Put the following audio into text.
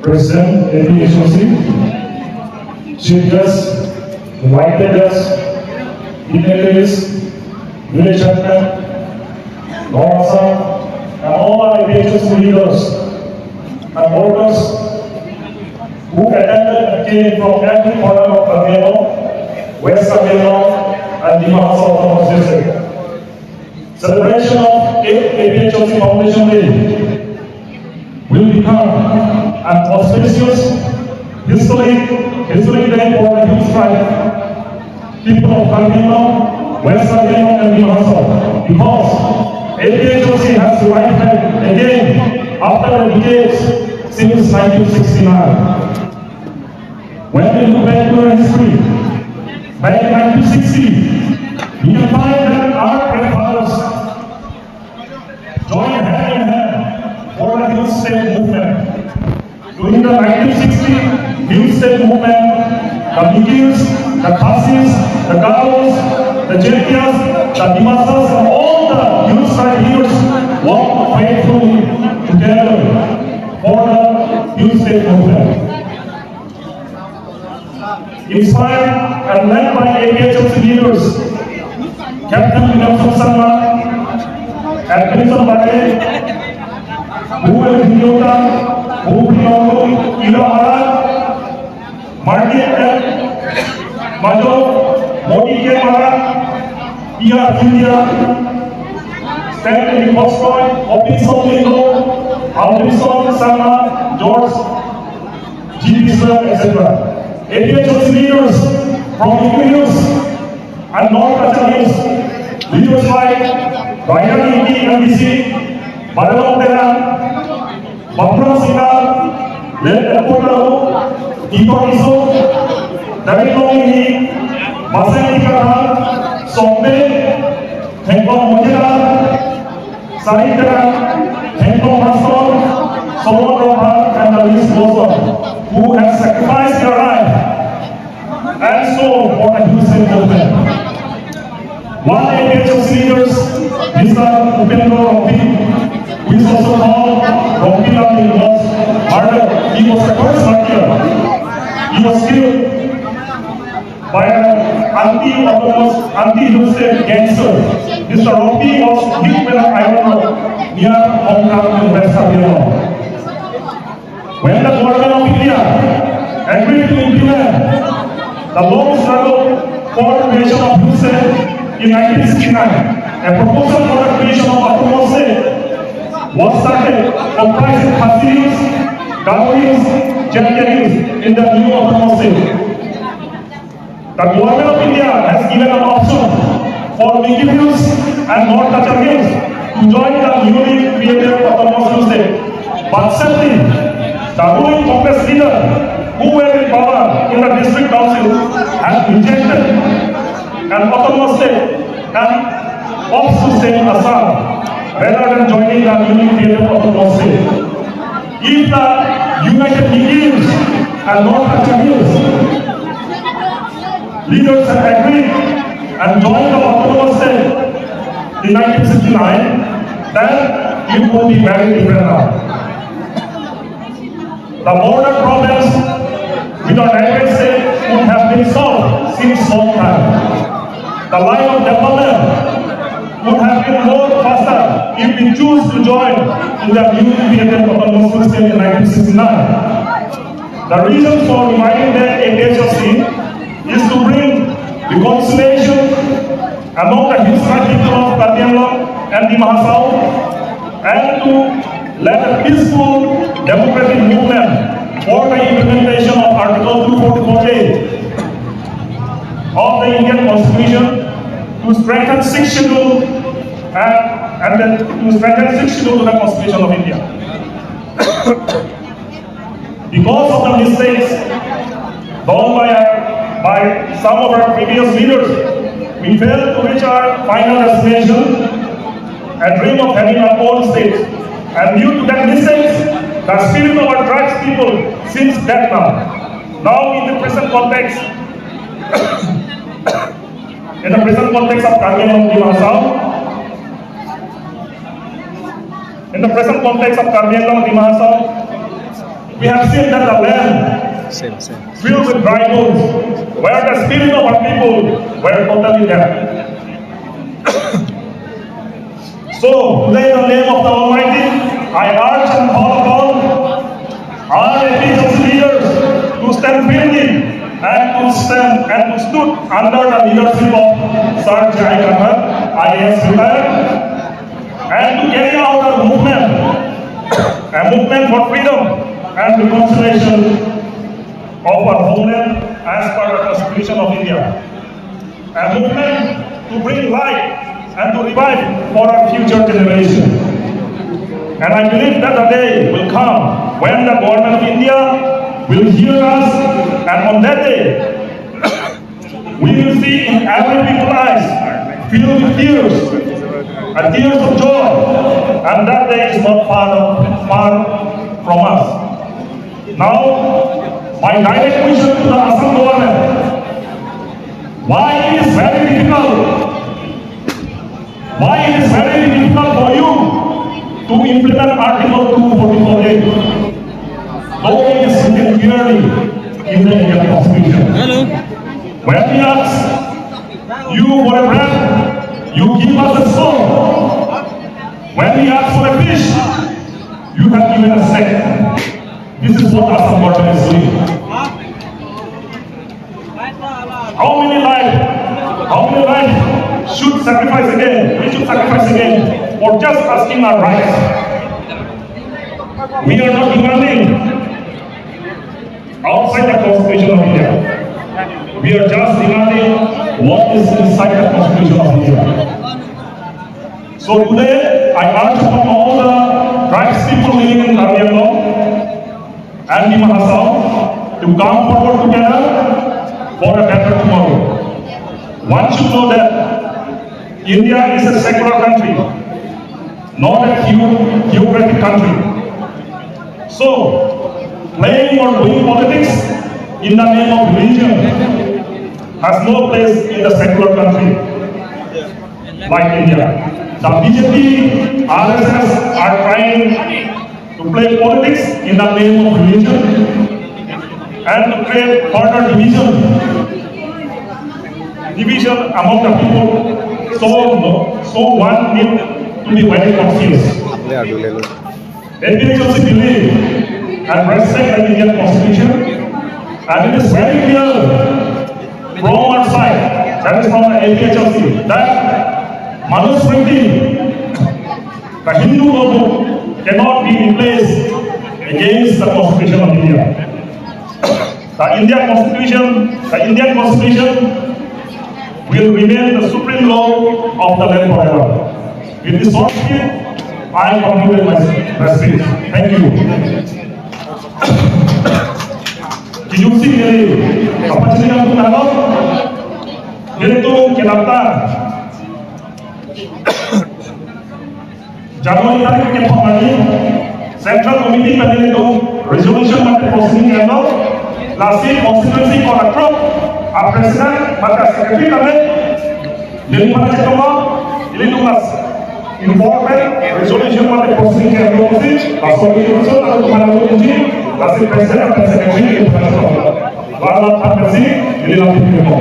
President APHLC, chief guests, invited guests, dignitaries, village headmen, Lord, and all our APHLC leaders and voters who attended and came from every corner of Anglong, West Anglong, and the Autonomous District. Celebration of 8th APHLC Foundation Day will become an auspicious historic day for the youth tribe, people of Karbi, West Anglong, and the because APHLC has revived again after a decade since 1969. When we look back to our history, back in 1960, we can find that our grandfathers joined hand in hand for the youth state movement. During the 1960 youth state movement, the Mikis, the Khasis, the Garos, the Jetias, the Dimasas, and all the youth side leaders worked faithfully together for the youth state movement. Inspired and led by APHLC leaders, Captain William Sama, Edmondson Bade, Bhuel Hindota, Bhuel Ilahara, Marty L. Majo, Modi K. Mara, P.R. India, Stanley Boscoy, Opinson Lindo, Alvinson Sama, George, G. Bisler, etc. APHLC leaders from Equinox and North Achilles, leaders like Ryan Indi MDC, Alamthe, Bapra Sinal, Len Epotaro, Iponiso, David Longnit, Masai Kathar, Sombe, Anglong Mojela, Sarkiri, Anglong Rongphar, Sarkiri Rongphar, and the list goes on, who have sacrificed their life and soul for the youth movement. One APHLC leaders, Mr. Upendra Rongphar, who is also called Rongphar, was murdered. He was the first martyr. He was killed by an anti-youth gangster. Mr. Rongphar was hit with an iron rod near Longnit in West Anglong. When the government of India agreed to implement the long struggle for the creation of youth in 1969, a proposal for the creation of autonomous state was started, comprising Khasis, Garois, Jetias in the new autonomous state. The government of India has given an option for Mikis and North Achilles to join the newly created autonomous state, but sadly, the ruling Congress leader who were in power in the district council has rejected an autonomous state and opts to stay in Assam rather than joining the newly created autonomous state. If the United Mikis and North Achilles leaders have agreed and joined the autonomous state in 1969, then it will be very different now. The border problems with our neighboring state would have been solved since long time. The line of development would have been more faster if we choose to join in the newly created autonomous state in 1969. The reason for reminding that APHLC is to bring reconciliation among the historic people of Karbi and the Mahasau, and to let a peaceful democratic movement for the implementation of Article 244A of the Indian Constitution to strengthen 6th schedule and then to strengthen 6th schedule to the Constitution of India. Because of the mistakes done by some of our previous leaders, we failed to reach our final destination, a dream of having our own state. And due to that mistakes, the spirit of our tribes people seems dead now. Now in the present context, in the present context of Karbi and Mahasau, in the present context of Karbi and Mahasau, We have seen that the land filled with dry bones, where the spirit of our people were totally dead. So, today in the name of the Almighty, I urge and call upon our APHLC leaders to stand firmly and to stood under the leadership of Sarkiri Rongphar, IAS retired, and to carry out a movement for freedom and reconciliation of our homeland as per the Constitution of India. A movement to bring light and to revive for our future generation. And I believe that the day will come when the government of India will hear us, and on that day, we will see in every people's eyes filled with tears, and tears of joy, and that day is not far from us. Now, my direct question to the Assam government: why it is very difficult? Why it is very difficult for you to implement Article 244A? Though it is written clearly in the Indian Constitution. When we ask you for a bread, you give us a stone. When we ask for a fish, you have given a snake. This is what Assam government is doing. How many lives should sacrifice again? We should sacrifice again for just asking our rights. We are not demanding outside the Constitution of India. We are just demanding what is inside the Constitution of India. So today, I urge from all the tribes people living in Karbi and Dimahasam to come forward together for a better tomorrow. One should know that India is a secular country, not a theocratic country. So, playing or doing politics in the name of religion has no place in the secular country like India. The BJP, RSS are trying to play politics in the name of religion and to create further division among the people. So one needs to be very confused. APHLC believe and respect the Indian Constitution, and it is very clear from our side, that is from the APHLC, that Manusmriti, the Hindu notebook, cannot be replaced against the Constitution of India. The Indian Constitution will remain the supreme law of the land forever. With this short speech, I conclude my speech. Thank you. Kijuksi dari apa sih yang kita tahu? Yaitu kenapa Januari tarik ke Pemali Central Committee pada itu resolution mata proceeding yang lasi constituency kontrak a president mata secretary kami jadi mana cakap ini tugas important resolution mata proceeding yang langsung diusul atau mana uji lasi president atau secretary itu kan Alamthe jadi nanti kita